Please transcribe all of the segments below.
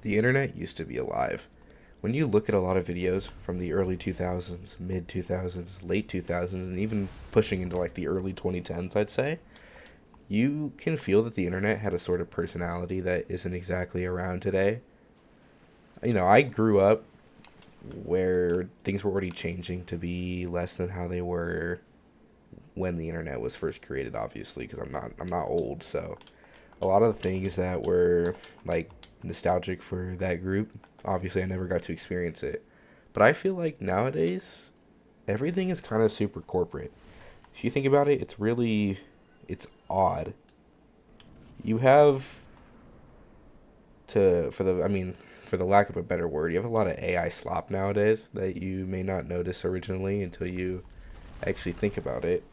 The internet used to be alive. When you look at a lot of videos from the early 2000s, mid 2000s, late 2000s, and even pushing into like the early 2010s, I'd say, you can feel that the internet had a sort of personality that isn't exactly around today. I grew up where things were already changing to be less than how they were when the internet was first created, obviously, because I'm not old, so a lot of the things that were like nostalgic for that group, obviously I never got to experience it. But I feel like nowadays everything is kind of super corporate. If you think about it, it's odd. You have to for the I mean for the lack of a better word, you have a lot of AI slop nowadays that you may not notice originally until you actually think about it.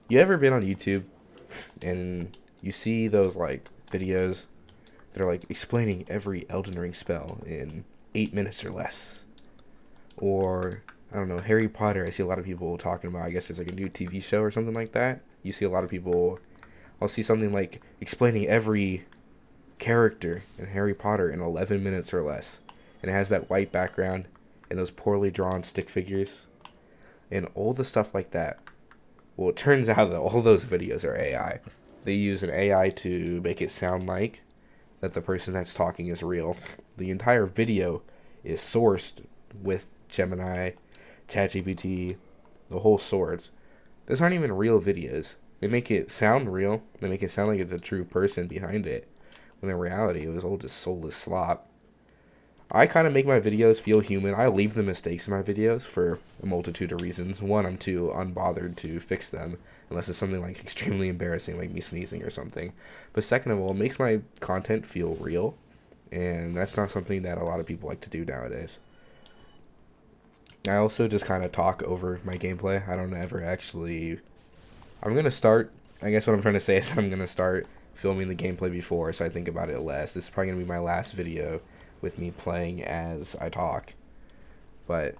You ever been on YouTube and you see those like videos that are like explaining every Elden Ring spell in 8 minutes or less? Or I don't know, Harry Potter. I see a lot of people talking about. I guess there's like a new TV show or something like that. You see a lot of people. I'll see something like explaining every character in Harry Potter in 11 minutes or less, and it has that white background and those poorly drawn stick figures and all the stuff like that. Well, it turns out that all those videos are AI. They use an AI to make it sound like that the person that's talking is real. The entire video is sourced with Gemini, ChatGPT, the whole sorts. Those aren't even real videos. They make it sound real. They make it sound like it's a true person behind it. When in reality, it was all just soulless slop. I kind of make my videos feel human. I leave the mistakes in my videos for a multitude of reasons. One, I'm too unbothered to fix them unless it's something like extremely embarrassing, like me sneezing or something. But second of all, it makes my content feel real, and that's not something that a lot of people like to do nowadays. I also just kind of talk over my gameplay. I don't ever actually. I'm gonna start. I guess what I'm trying to say is I'm gonna start filming the gameplay before, so I think about it less. This is probably gonna be my last video with me playing as I talk. But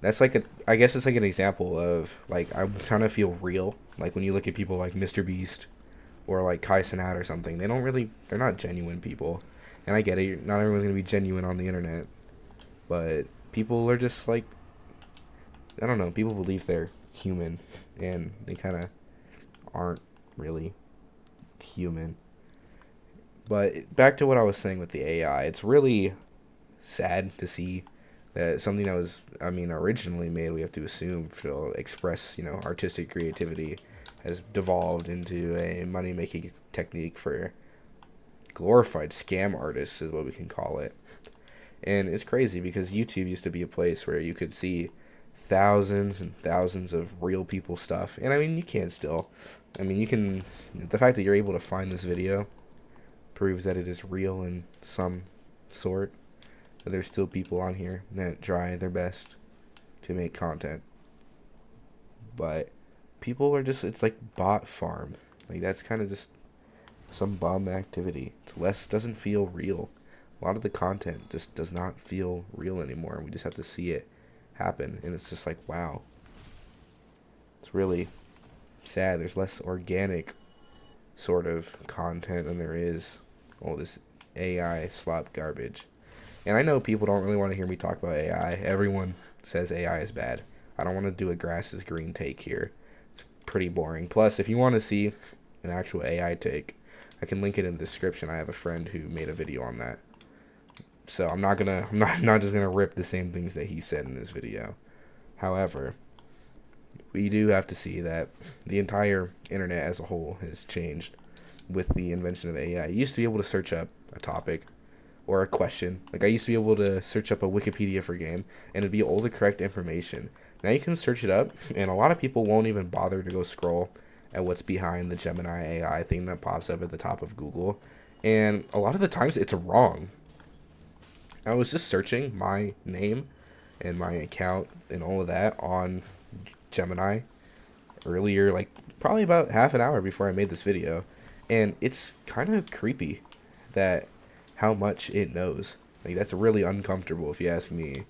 that's like a. I guess it's like an example of like I'm trying to feel real. Like when you look at people like Mr. Beast or like Kai Cenat or something, they don't really. They're not genuine people. And I get it. Not everyone's gonna be genuine on the internet, but people are just like I don't know. People believe they're human, and they kind of aren't really human. But back to what I was saying with the AI, it's really sad to see that something that was, I mean, originally made, we have to assume, to express, artistic creativity, has devolved into a money making technique for glorified scam artists, is what we can call it. And it's crazy because YouTube used to be a place where you could see thousands and thousands of real people stuff. And I mean, you can still. I mean, you can. The fact that you're able to find this video proves that it is real in some sort. That there's still people on here that try their best to make content. But people are just, it's like bot farm. Like, that's kind of just some bum activity. It's less, doesn't feel real. A lot of the content just does not feel real anymore. We just have to see it happen. And it's just like, wow. It's really sad. There's less organic sort of content than there is all this AI slop garbage. And I know people don't really want to hear me talk about AI. Everyone says AI is bad. I don't want to do a grass is green take here. It's pretty boring. Plus, if you want to see an actual AI take, I can link it in the description. I have a friend who made a video on that. So I'm not just gonna rip the same things that he said in this video. However, we do have to see that the entire internet as a whole has changed with the invention of AI. You used to be able to search up a topic or a question. Like I used to be able to search up a Wikipedia for a game and it'd be all the correct information. Now you can search it up and a lot of people won't even bother to go scroll at what's behind the Gemini AI thing that pops up at the top of Google. And a lot of the times it's wrong. I was just searching my name and my account and all of that on Gemini earlier, like probably about half an hour before I made this video. And it's kind of creepy that how much it knows. Like that's really uncomfortable if you ask me.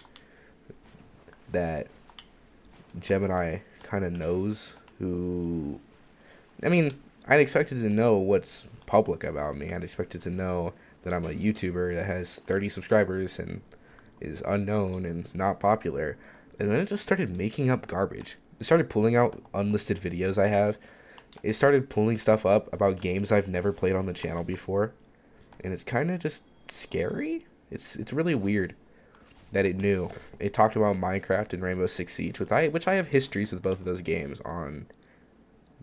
That Gemini kind of knows who. I mean, I'd expected to know what's public about me. I'd expected to know that I'm a YouTuber that has 30 subscribers and is unknown and not popular. And then it just started making up garbage. It started pulling out unlisted videos I have. It started pulling stuff up about games I've never played on the channel before. And it's kind of just scary. It's really weird that it knew. It talked about Minecraft and Rainbow Six Siege, which I have histories with both of those games on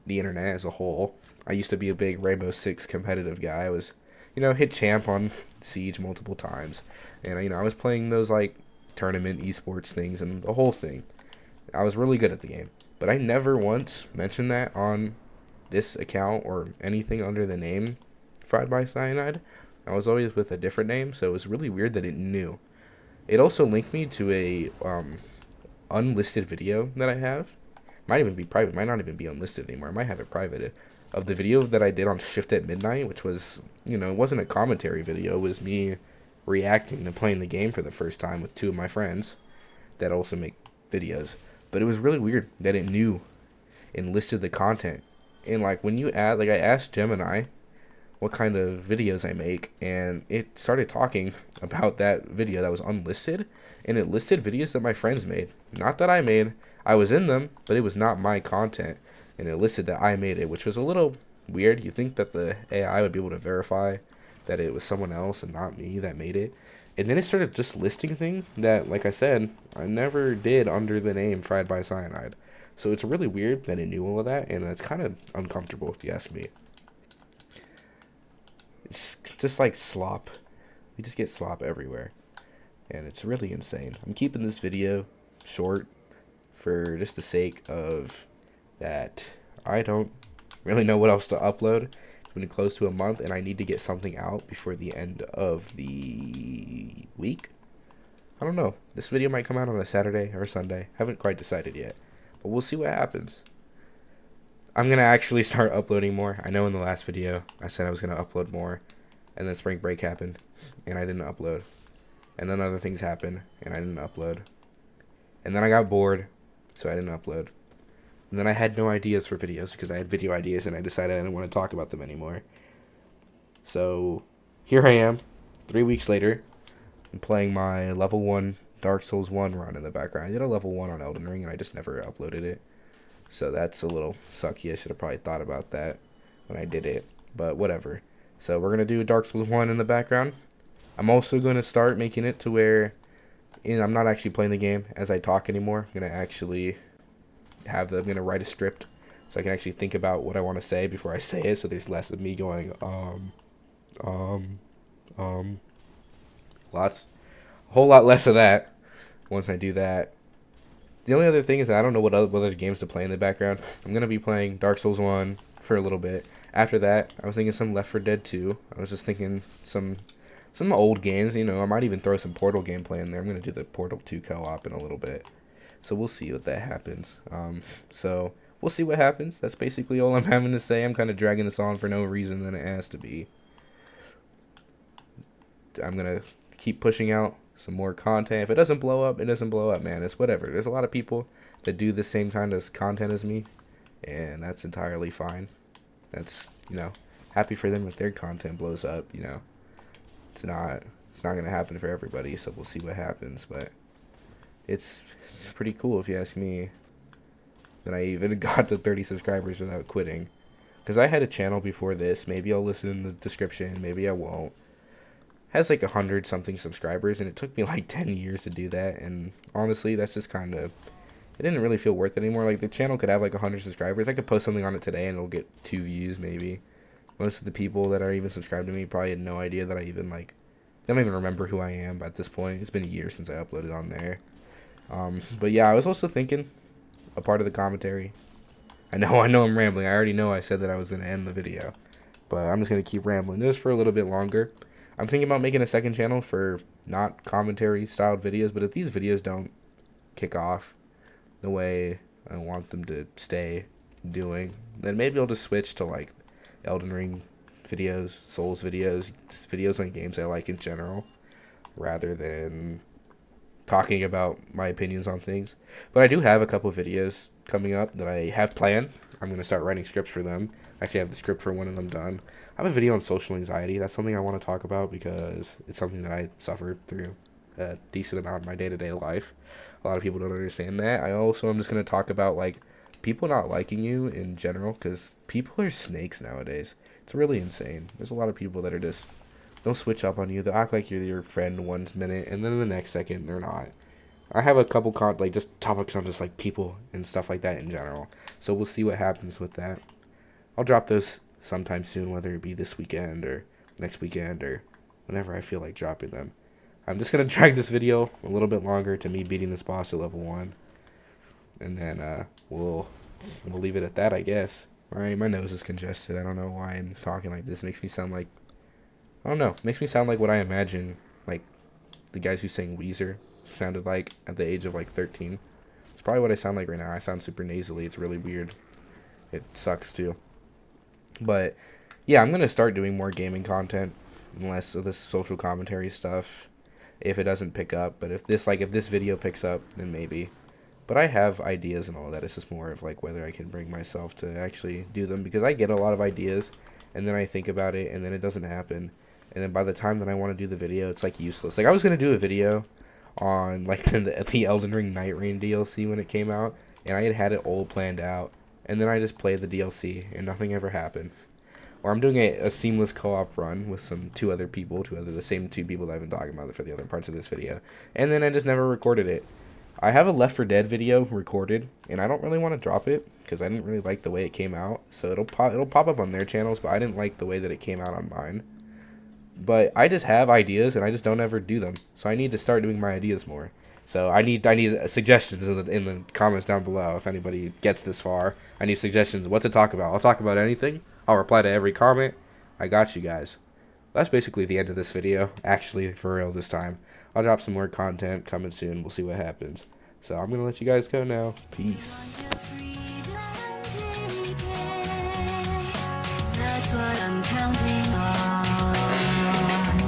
the internet as a whole. I used to be a big Rainbow Six competitive guy. I was, hit champ on Siege multiple times. And, I was playing those, like, tournament esports things and the whole thing. I was really good at the game. But I never once mentioned that on this account or anything under the name Fried by Cyanide. I was always with a different name, so it was really weird that it knew. It also linked me to a unlisted video that I have. Might even be private. Might not even be unlisted anymore. I might have it private. Of the video that I did on Shift at Midnight, which was, it wasn't a commentary video. It was me reacting to playing the game for the first time with two of my friends that also make videos. But it was really weird that it knew and listed the content. And, like, when you add, like, I asked Gemini what kind of videos I make, and it started talking about that video that was unlisted, and it listed videos that my friends made. Not that I made. I was in them, but it was not my content, and it listed that I made it, which was a little weird. You think that the AI would be able to verify that it was someone else and not me that made it. And then it started just listing things that, like I said, I never did under the name Fried by Cyanide. So it's really weird that it knew all of that, and it's kind of uncomfortable if you ask me. It's just like slop. We just get slop everywhere. And it's really insane. I'm keeping this video short for just the sake of that I don't really know what else to upload. It's been close to a month, and I need to get something out before the end of the week. I don't know. This video might come out on a Saturday or a Sunday. Haven't quite decided yet. But we'll see what happens. I'm going to actually start uploading more. I know in the last video I said I was going to upload more, and then spring break happened, and I didn't upload. And then other things happened, and I didn't upload. And then I got bored, so I didn't upload. And then I had no ideas for videos because I had video ideas, and I decided I didn't want to talk about them anymore. So here I am, 3 weeks later. I'm playing my level 1 Dark Souls 1 run in the background. I did a level 1 on Elden Ring, and I just never uploaded it. So that's a little sucky. I should have probably thought about that when I did it. But whatever. So we're going to do Dark Souls 1 in the background. I'm also going to start making it to where I'm not actually playing the game as I talk anymore. I'm going to actually I'm going to write a script so I can actually think about what I want to say before I say it. So there's less of me going, a whole lot less of that once I do that. The only other thing is that I don't know what other games to play in the background. I'm going to be playing Dark Souls 1 for a little bit. After that, I was thinking some Left 4 Dead 2. I was just thinking some old games. I might even throw some Portal gameplay in there. I'm going to do the Portal 2 co-op in a little bit. So we'll see what that happens. So we'll see what happens. That's basically all I'm having to say. I'm kind of dragging this on for no reason than it has to be. I'm going to keep pushing out some more content. If it doesn't blow up, it doesn't blow up, man. It's whatever. There's a lot of people that do the same kind of content as me, and that's entirely fine. That's, happy for them if their content blows up, It's not going to happen for everybody, so we'll see what happens, but it's pretty cool if you ask me that I even got to 30 subscribers without quitting. Because I had a channel before this. Maybe I'll listen in the description. Maybe I won't. Has like 100-something subscribers, and it took me like 10 years to do that. And honestly, that's just kind of, it didn't really feel worth it anymore. Like, the channel could have like 100 subscribers. I could post something on it today, and it'll get 2 views maybe. Most of the people that are even subscribed to me probably had no idea that I even they don't even remember who I am at this point. It's been a year since I uploaded on there. But yeah, I was also thinking a part of the commentary. I know I'm rambling. I already know I said that I was going to end the video, but I'm just going to keep rambling this for a little bit longer. I'm thinking about making a second channel for not commentary styled videos, but if these videos don't kick off the way I want them to stay doing, then maybe I'll just switch to like Elden Ring videos, Souls videos, just videos on games I like in general, rather than talking about my opinions on things. But I do have a couple videos coming up that I have planned. I'm going to start writing scripts for them. Actually, I have the script for one of them done. I have a video on social anxiety. That's something I want to talk about because it's something that I suffered through a decent amount of my day-to-day life. A lot of people don't understand that. I also am just going to talk about, like, people not liking you in general, because people are snakes nowadays. It's really insane. There's a lot of people that are just, they'll switch up on you. They'll act like you're your friend one minute, and then the next second they're not. I have a couple like just topics on just like people and stuff like that in general. So we'll see what happens with that. I'll drop those sometime soon, whether it be this weekend or next weekend or whenever I feel like dropping them. I'm just gonna drag this video a little bit longer to me beating this boss at level 1, and then we'll leave it at that, I guess. Alright, my nose is congested. I don't know why I'm talking like this. It makes me sound like, I don't know. It makes me sound like what I imagine, like the guys who sang Weezer sounded like at the age of like 13. It's probably what I sound like right now. I sound super nasally. It's really weird. It sucks too. But yeah, I'm gonna start doing more gaming content, less of this social commentary stuff, if it doesn't pick up. But if this video picks up, then maybe. But I have ideas and all that. It's just more of like whether I can bring myself to actually do them, because I get a lot of ideas and then I think about it and then it doesn't happen. And then by the time that I want to do the video, it's like useless. Like I was going to do a video on like the Elden Ring Night Rain DLC when it came out, and I had it all planned out. And then I just played the DLC and nothing ever happened. Or I'm doing a seamless co-op run with the same two people that I've been talking about for the other parts of this video. And then I just never recorded it. I have a Left 4 Dead video recorded, and I don't really want to drop it because I didn't really like the way it came out. So it'll pop up on their channels, but I didn't like the way that it came out on mine. But I just have ideas, and I just don't ever do them. So I need to start doing my ideas more. So I need suggestions in the comments down below. If anybody gets this far, I need suggestions what to talk about. I'll talk about anything. I'll reply to every comment. I got you guys. That's basically the end of this video. Actually, for real this time. I'll drop some more content coming soon. We'll see what happens. So I'm going to let you guys go now. Peace. That's what I'm counting